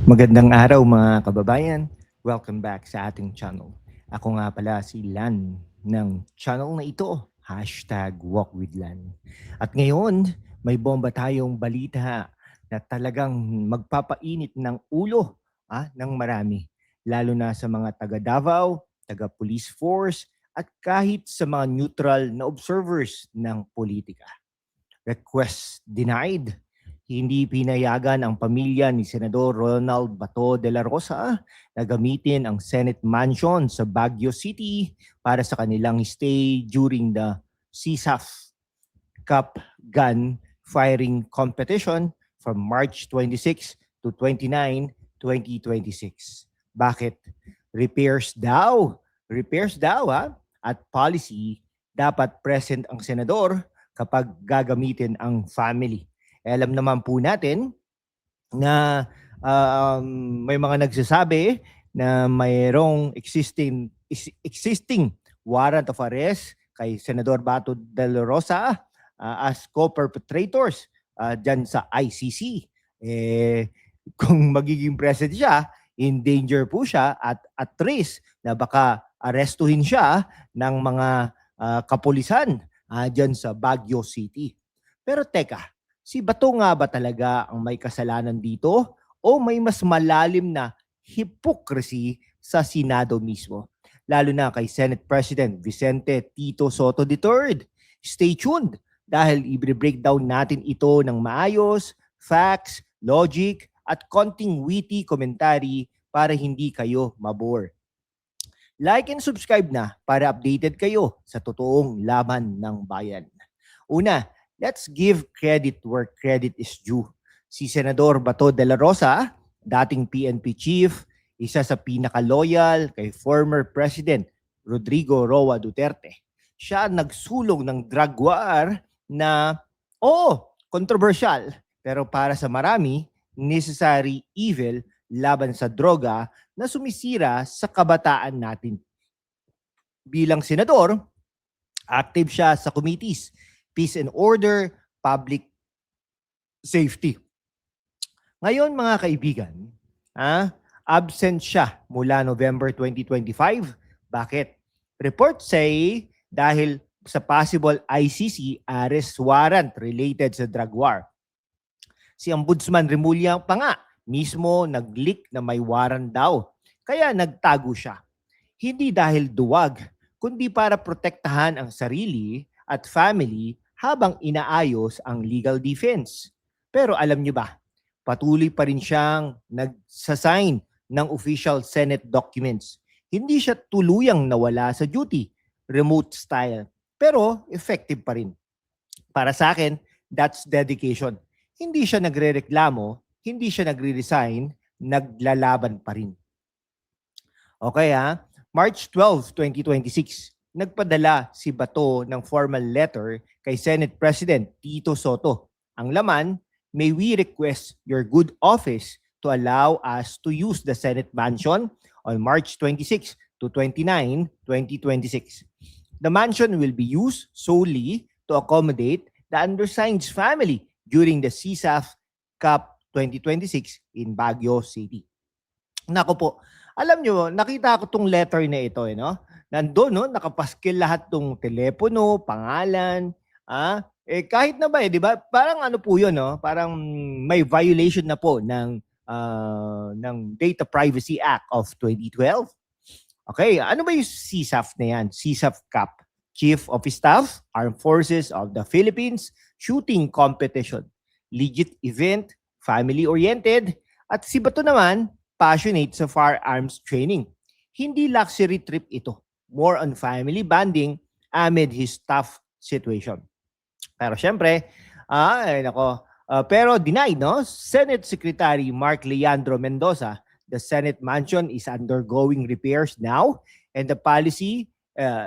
Magandang araw mga kababayan. Welcome back sa ating channel. Ako nga pala si Lan ng channel na ito, #WalkWithLan. At ngayon, may bomba tayong balita na talagang magpapainit ng ulo ng marami. Lalo na sa mga taga Davao, taga Police Force, at kahit sa mga neutral na observers ng politika. Request denied. Hindi pinayagan ang pamilya ni Senador Ronald Bato de la Rosa na gamitin ang Senate Mansion sa Baguio City para sa kanilang stay during the CSAF Cup Gun Firing Competition from March 26 to 29, 2026. Bakit? Repairs daw. Repairs daw at policy dapat present ang senador kapag gagamitin ang family. Alam naman po natin na may mga nagsasabi na mayroong existing warrant of arrest kay Senador Bato de la Rosa as co-perpetrators dyan sa ICC. Kung magiging present siya, in danger po siya at risk na baka arestuhin siya ng mga kapulisan dyan sa Baguio City. Pero teka, si Bato nga ba talaga ang may kasalanan dito o may mas malalim na hypocrisy sa Senado mismo? Lalo na kay Senate President Vicente Tito Soto III. Stay tuned dahil i-breakdown natin ito ng maayos, facts, logic, at konting witty commentary para hindi kayo mabore. Like and subscribe na para updated kayo sa totoong laban ng bayan. Una, let's give credit where credit is due. Si Senador Bato de la Rosa, dating PNP chief, isa sa pinaka-loyal kay former President Rodrigo Roa Duterte. Siya nagsulong ng drug war na, controversial, pero para sa marami, necessary evil laban sa droga na sumisira sa kabataan natin. Bilang senador, active siya sa committees, Peace and Order, Public Safety. Ngayon mga kaibigan, absent siya mula November 2025. Bakit? Reports say dahil sa possible ICC arrest warrant related sa drug war. Si Ombudsman Remulla pa nga mismo nag-leak na may warrant daw. Kaya nagtago siya. Hindi dahil duwag, kundi para protektahan ang sarili at family habang inaayos ang legal defense. Pero alam niyo ba, patuloy pa rin siyang nagsasign ng official Senate documents. Hindi siya tuluyang nawala sa duty, remote style, pero effective pa rin. Para sa akin, that's dedication. Hindi siya nagrereklamo, hindi siya nagre-resign, naglalaban pa rin. Okay March 12, 2026, nagpadala si Bato ng formal letter kay Senate President Tito Soto. Ang laman, may we request your good office to allow us to use the Senate Mansion on March 26 to 29, 2026. The mansion will be used solely to accommodate the undersigned's family during the CSAF Cup 2026 in Baguio City. Nako po, alam nyo, nakita ko tong letter na ito, Nandun, nakapaskil lahat tong telepono, pangalan, kahit na ba, di ba? Parang ano po yun, Parang may violation na po ng Data Privacy Act of 2012. Okay, ano ba yung CSAF na yan? CSAF Cup, Chief of Staff, Armed Forces of the Philippines, Shooting Competition, legit event, family-oriented, at si Bato naman, passionate sa firearms training. Hindi luxury trip ito. More on family bonding amid his tough situation. Pero syempre, pero denied, Senate Secretary Mark Leandro Mendoza, the Senate Mansion is undergoing repairs now, and the policy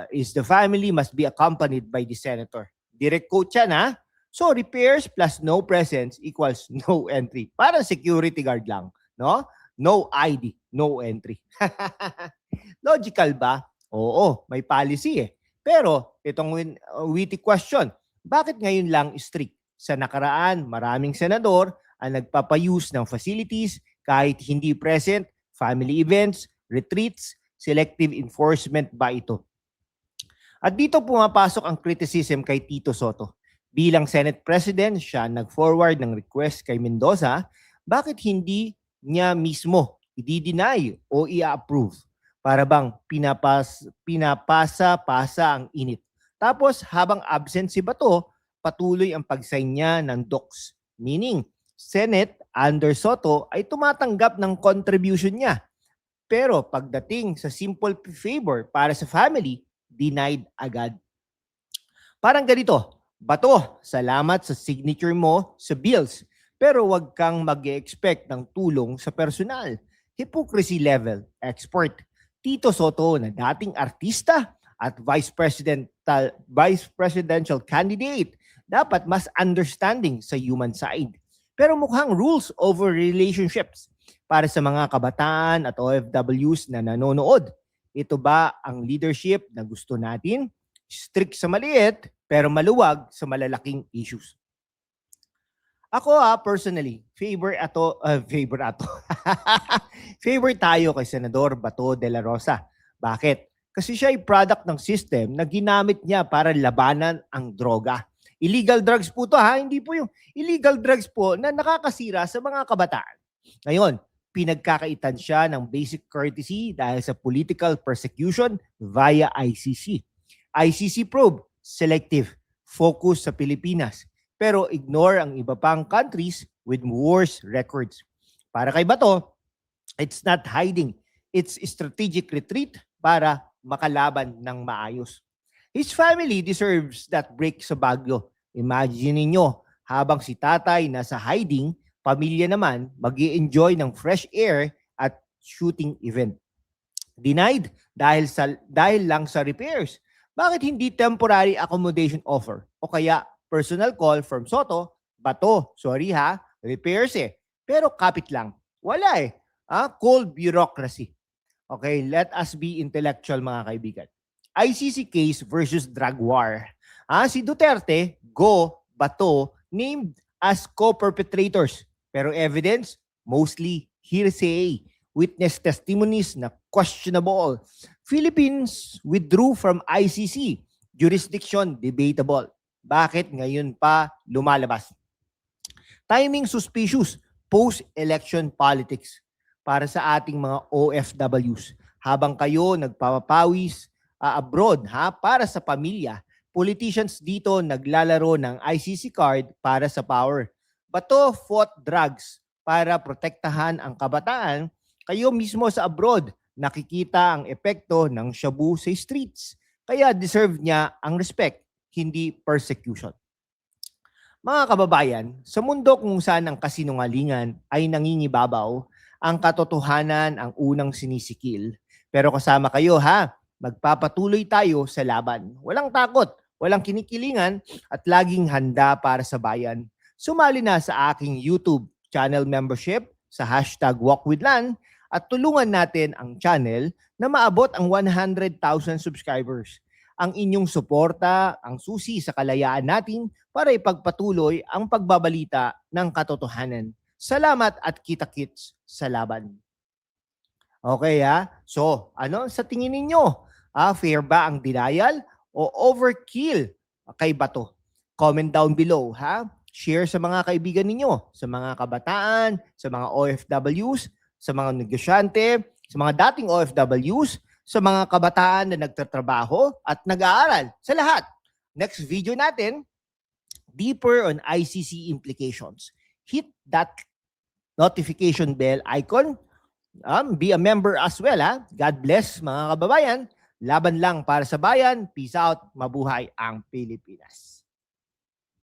is the family must be accompanied by the senator. Direct quote yan, So repairs plus no presence equals no entry. Parang security guard lang, no? No ID, no entry. Logical ba? Oo, may policy Pero itong witty question, bakit ngayon lang strict? Sa nakaraan, maraming senador ang nagpapayuse ng facilities kahit hindi present, family events, retreats, selective enforcement ba ito? At dito pumapasok ang criticism kay Tito Soto. Bilang Senate President, siya nag-forward ng request kay Mendoza, bakit hindi niya mismo i-deny o i-approve? Para bang pinapasa-pasa ang init. Tapos habang absent si Bato, patuloy ang pag-sign niya ng docs. Meaning, Senate under Soto ay tumatanggap ng contribution niya. Pero pagdating sa simple favor para sa family, denied agad. Parang ganito, Bato, salamat sa signature mo sa bills, pero wag kang mag-expect ng tulong sa personal. Hypocrisy level, export. Tito Soto na dating artista at vice presidential candidate, dapat mas understanding sa human side. Pero mukhang rules over relationships para sa mga kabataan at OFWs na nanonood. Ito ba ang leadership na gusto natin? Strict sa maliit, pero maluwag sa malalaking issues. Ako personally, favor tayo kay Senador Bato de la Rosa. Bakit? Kasi siya ay product ng system na ginamit niya para labanan ang droga. Illegal drugs po to hindi po yung illegal drugs po na nakakasira sa mga kabataan. Ngayon, pinagkakaitan siya ng basic courtesy dahil sa political persecution via ICC. ICC probe, selective, focus sa Pilipinas, pero ignore ang iba pang countries with worse records. Para kay Bato, it's not hiding, it's strategic retreat para makalaban ng maayos. His family deserves that break sa Baguio. Imagine niyo, habang si tatay nasa hiding, pamilya naman mag-i-enjoy ng fresh air at shooting event. Denied dahil lang sa repairs. Bakit hindi temporary accommodation offer? O kaya personal call from Soto, Bato, sorry repairs Pero kapit lang. Wala cold bureaucracy. Okay, let us be intellectual mga kaibigan. ICC case versus drug war. Si Duterte, Go, Bato, named as co-perpetrators. Pero evidence, mostly hearsay. Witness testimonies na questionable. Philippines withdrew from ICC. Jurisdiction debatable. Bakit ngayon pa lumalabas? Timing suspicious. Post-election politics. Para sa ating mga OFWs. Habang kayo nagpapawis abroad para sa pamilya, politicians dito naglalaro ng ICC card para sa power. Bato fought drugs para protektahan ang kabataan. Kayo mismo sa abroad nakikita ang epekto ng shabu sa streets. Kaya deserve niya ang respect, hindi persecution. Mga kababayan, sa mundo kung saan ang kasinungalingan ay nangingibabaw, ang katotohanan ang unang sinisikil. Pero kasama kayo magpapatuloy tayo sa laban. Walang takot, walang kinikilingan at laging handa para sa bayan. Sumali na sa aking YouTube channel membership sa #WalkWithLan at tulungan natin ang channel na maabot ang 100,000 subscribers. Ang inyong suporta ang susi sa kalayaan natin para ipagpatuloy ang pagbabalita ng katotohanan. Salamat at kita-kits sa laban. Okay So, ano sa tingin ninyo? Fair ba ang denial o overkill kay Bato? Comment down below Share sa mga kaibigan ninyo, sa mga kabataan, sa mga OFWs, sa mga negosyante, sa mga dating OFWs, sa mga kabataan na nagtatrabaho at nag-aaral, sa lahat. Next video natin, deeper on ICC implications. Hit that notification bell icon. Be a member as well God bless mga kababayan. Laban lang para sa bayan. Peace out. Mabuhay ang Pilipinas.